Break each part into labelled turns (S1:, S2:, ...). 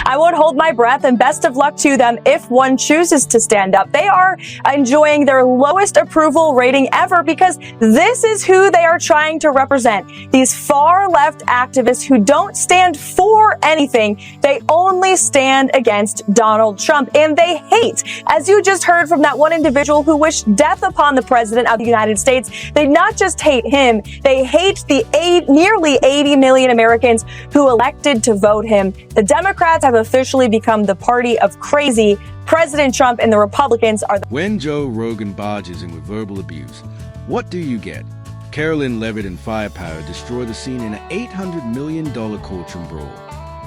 S1: I won't hold my breath, and best of luck to them if one chooses to stand up. They are enjoying their lowest approval rating ever because this is who they are trying to represent. These far-left activists who don't stand for anything. They only stand against Donald Trump, and they hate, as you just heard from that one individual who wished death upon the president of the United States. They not just hate him, they hate the nearly 80 million Americans who elected to vote him. The Democrats have officially become the party of crazy. President Trump and the Republicans are the—
S2: When Joe Rogan barges in with verbal abuse, what do you get? Karoline Leavitt and firepower destroy the scene in an $800 million courtroom brawl.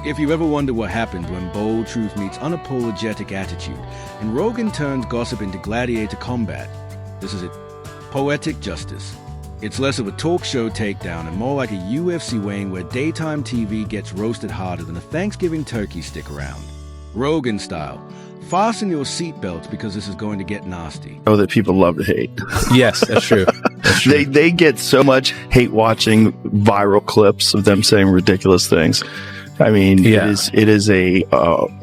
S2: If you ever wonder what happens when bold truth meets unapologetic attitude, and Rogan turns gossip into gladiator combat, this is it. Poetic justice. It's less of a talk show takedown and more like a UFC weighing where daytime TV gets roasted harder than a Thanksgiving turkey stick around. Rogan style. Fasten your seatbelts because this is going to get nasty.
S3: Oh, that people love to hate.
S4: Yes, that's true. That's true.
S3: They get so much hate watching viral clips of them saying ridiculous things. I mean, it is a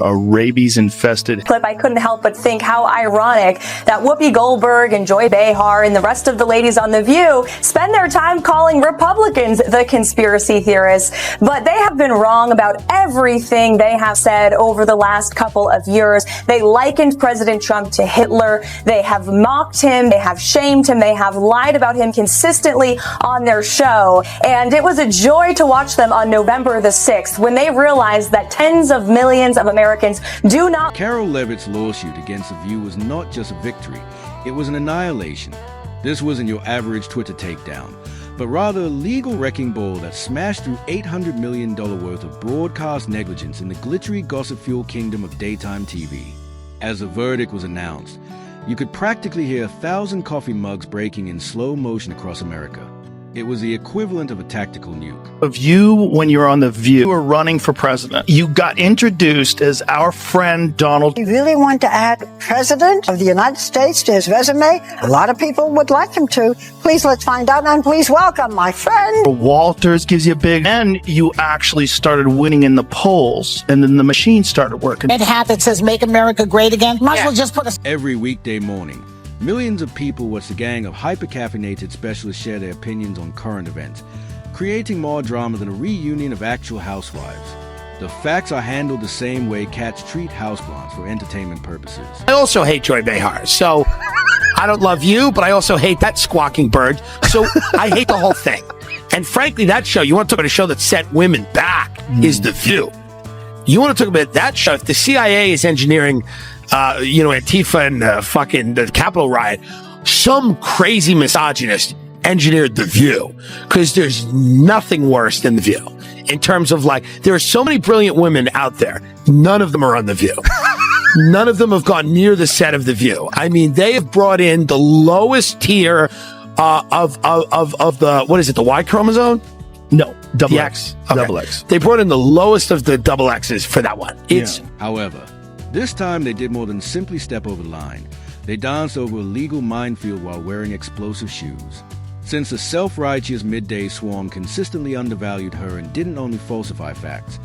S3: rabies-infested
S1: clip. I couldn't help but think how ironic that Whoopi Goldberg and Joy Behar and the rest of the ladies on The View spend their time calling Republicans the conspiracy theorists. But they have been wrong about everything they have said over the last couple of years. They likened President Trump to Hitler. They have mocked him. They have shamed him. They have lied about him consistently on their show. And it was a joy to watch them on November the 6th when they realized that tens of millions of Americans do not—
S2: Karoline Leavitt's lawsuit against The View was not just a victory, it was an annihilation. This wasn't your average Twitter takedown, but rather a legal wrecking ball that smashed through $800 million worth of broadcast negligence in the glittery gossip-fueled kingdom of daytime TV. As the verdict was announced, you could practically hear 1,000 coffee mugs breaking in slow motion across America. It was the equivalent of a tactical nuke.
S3: Of you, when you were on The View, you were running for president. You got introduced as our friend Donald.
S5: You really want to add President of the United States to his resume? A lot of people would like him to. Please let's find out, and please welcome my friend.
S3: Walters gives you a big, and you actually started winning in the polls, and then the machine started working.
S5: Red hat that says "Make America Great Again." Might as well just put a—
S2: Every weekday morning, millions of people watch the gang of hyper-caffeinated specialists share their opinions on current events, creating more drama than a reunion of actual housewives. The facts are handled the same way cats treat houseplants for entertainment purposes.
S4: I also hate Joy Behar, so I don't love you, but I also hate that squawking bird, so I hate the whole thing. And frankly, that show, you want to talk about a show that set women back, is The View. You want to talk about that show, if the CIA is engineering Antifa and fucking the Capitol riot, some crazy misogynist engineered The View, because there's nothing worse than The View. In terms of there are so many brilliant women out there. None of them are on The View. None of them have gone near the set of The View. I mean, they have brought in the lowest tier of the, what is it, the Y chromosome?
S3: No, double
S4: X.
S3: Okay. Double X.
S4: They brought in the lowest of the double X's for that one.
S2: However, this time they did more than simply step over the line. They danced over a legal minefield while wearing explosive shoes. Since the self-righteous midday swarm consistently undervalued her and didn't only falsify facts,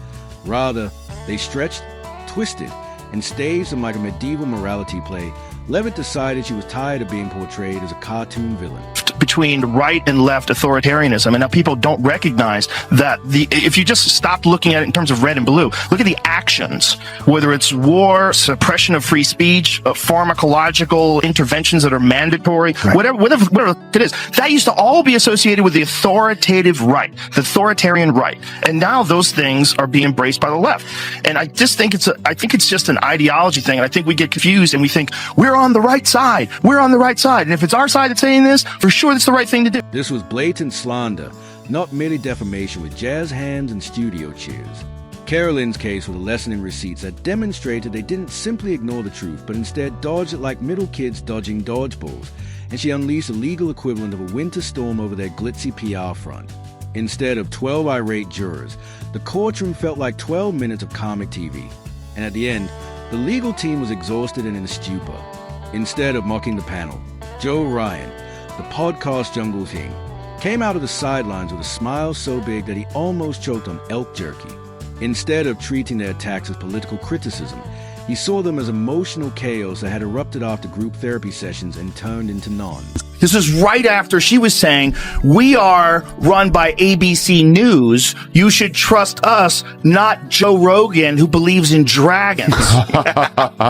S2: rather, they stretched, twisted, and staged them like a medieval morality play, Leavitt decided she was tired of being portrayed as a cartoon villain.
S3: Between right and left authoritarianism, and now people don't recognize that if you just stop looking at it in terms of red and blue, look at the actions, whether it's war, suppression of free speech, pharmacological interventions that are mandatory, right. whatever it is, that used to all be associated with the authoritative right, the authoritarian right, and now those things are being embraced by the left. And I just think it's just an ideology thing, and I think we get confused and we think we're on the right side, and if it's our side that's saying this, for sure it's the right thing to do.
S2: This was blatant slander, not merely defamation with jazz hands and studio cheers. Karoline's case was a lesson in receipts that demonstrated they didn't simply ignore the truth, but instead dodged it like middle kids dodging dodgeballs, and she unleashed a legal equivalent of a winter storm over their glitzy PR front. Instead of 12 irate jurors, the courtroom felt like 12 minutes of comic TV, and at the end, the legal team was exhausted and in a stupor. Instead of mocking the panel, Joe Ryan, the podcast jungle king, came out of the sidelines with a smile so big that he almost choked on elk jerky. Instead of treating their attacks as political criticism, he saw them as emotional chaos that had erupted after group therapy sessions and turned into none.
S3: This is right after she was saying, we are run by ABC News. You should trust us, not Joe Rogan, who believes in dragons.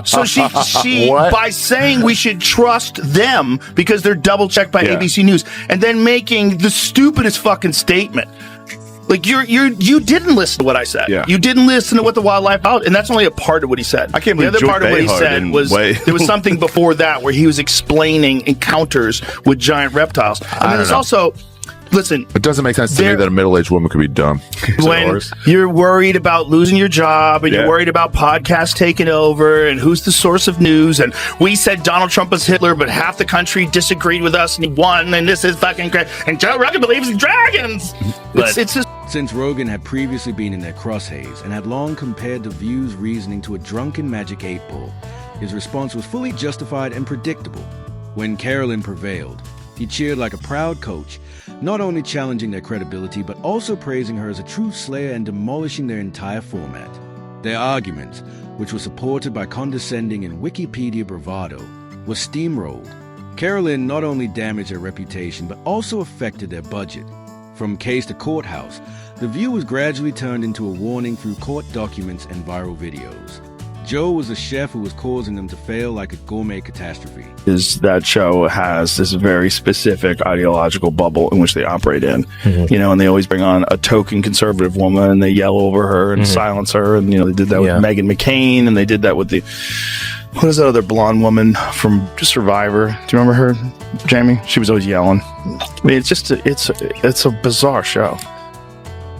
S3: So she by saying we should trust them because they're double checked by ABC News, and then making the stupidest fucking statement. Like you didn't listen to what I said.
S6: Yeah.
S3: You didn't listen to what the wildlife out, and that's only a part of what he said.
S6: I can't believe
S3: the other
S6: Joy
S3: part of what he
S6: Behar
S3: said
S6: didn't
S3: was
S6: weigh.
S3: there was something before that where he was explaining encounters with giant reptiles. I mean, there's also, listen,
S6: It doesn't make sense to me that a middle-aged woman could be dumb.
S3: when you're worried about losing your job and you're worried about podcasts taking over and who's the source of news, and we said Donald Trump was Hitler, but half the country disagreed with us and he won, and this is fucking great, and Joe Rogan believes in dragons. It's just.
S2: Since Rogan had previously been in their crosshairs and had long compared the View's reasoning to a drunken magic 8-ball, his response was fully justified and predictable. When Karoline prevailed, he cheered like a proud coach, not only challenging their credibility but also praising her as a truth slayer and demolishing their entire format. Their argument, which was supported by condescending and Wikipedia bravado, was steamrolled. Karoline not only damaged their reputation but also affected their budget. From case to courthouse, The View was gradually turned into a warning through court documents and viral videos. Joe was a chef who was causing them to fail like a gourmet catastrophe.
S3: Is that show has this very specific ideological bubble in which they operate in, you know, and they always bring on a token conservative woman and they yell over her and silence her. And, you know, they did that with Meghan McCain, and they did that with the, what is that other blonde woman from Survivor? Do you remember her, Jamie? She was always yelling. I mean, it's just, it's a bizarre show.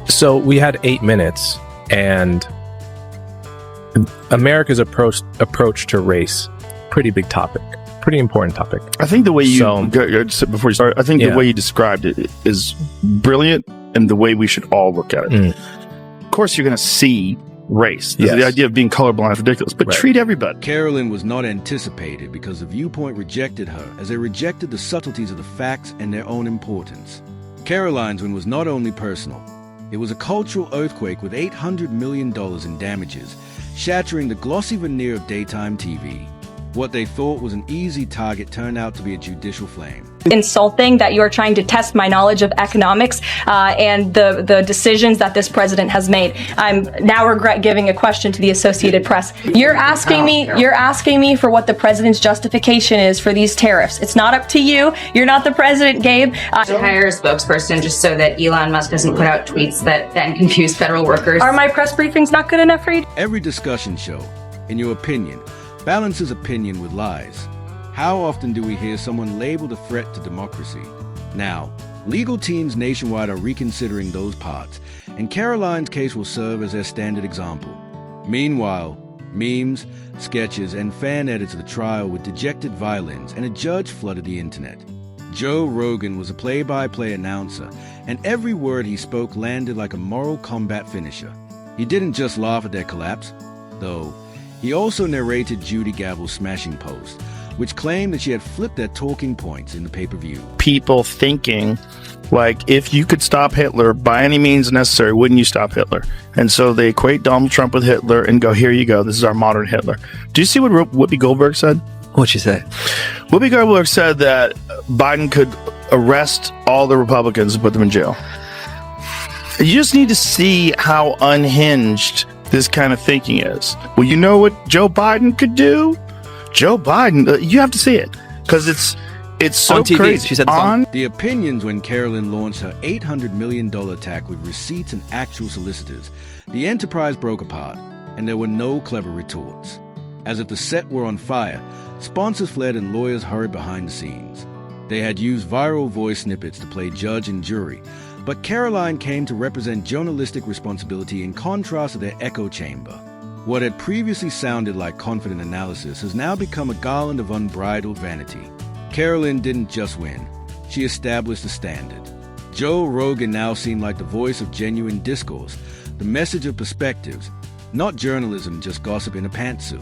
S7: So we had 8 minutes, and America's approach to race, pretty big topic, pretty important topic.
S3: I think the way you, before you start, I think the way you described it is brilliant, and the way we should all look at it. Of course, you're going to see race. The idea of being colorblind is ridiculous, but treat everybody.
S2: Karoline was not anticipated because the Viewpoint rejected her as they rejected the subtleties of the facts and their own importance. Karoline's win was not only personal. It was a cultural earthquake with $800 million in damages, shattering the glossy veneer of daytime TV. What they thought was an easy target turned out to be a judicial flame.
S1: Insulting that you are trying to test my knowledge of economics and the decisions that this president has made. I'm now regret giving a question to the Associated Press. You're asking me for what the president's justification is for these tariffs. It's not up to you. You're not the president, Gabe.
S8: To hire a spokesperson just so that Elon Musk doesn't put out tweets that then confuse federal workers.
S1: Are my press briefings not good enough for you?
S2: Every discussion show, in your opinion, balances opinion with lies. How often do we hear someone labeled a threat to democracy? Now, legal teams nationwide are reconsidering those parts, and Karoline's case will serve as their standard example. Meanwhile, memes, sketches, and fan edits of the trial with dejected violins and a judge flooded the internet. Joe Rogan was a play-by-play announcer, and every word he spoke landed like a Mortal Kombat finisher. He didn't just laugh at their collapse, though. He also narrated Judy Gavel's smashing post, which claimed that she had flipped their talking points in the pay-per-view.
S3: People thinking, like, if you could stop Hitler by any means necessary, wouldn't you stop Hitler? And so they equate Donald Trump with Hitler and go, here you go, this is our modern Hitler. Do you see what Whoopi Goldberg said?
S9: What'd she say?
S3: Whoopi Goldberg said that Biden could arrest all the Republicans and put them in jail. You just need to see how unhinged this kind of thinking is. Well, you know what Joe Biden could do? Joe Biden, you have to see it, because it's so
S9: on TV.
S3: crazy.
S9: She said on
S2: The opinions when Karoline launched her $800 million attack with receipts and actual solicitors. The enterprise broke apart, and there were no clever retorts. As if the set were on fire, sponsors fled and lawyers hurried behind the scenes. They had used viral voice snippets to play judge and jury, but Karoline came to represent journalistic responsibility in contrast to their echo chamber. What had previously sounded like confident analysis has now become a garland of unbridled vanity. Karoline didn't just win, she established a standard. Joe Rogan now seemed like the voice of genuine discourse, the message of perspectives, not journalism just gossip in a pantsuit.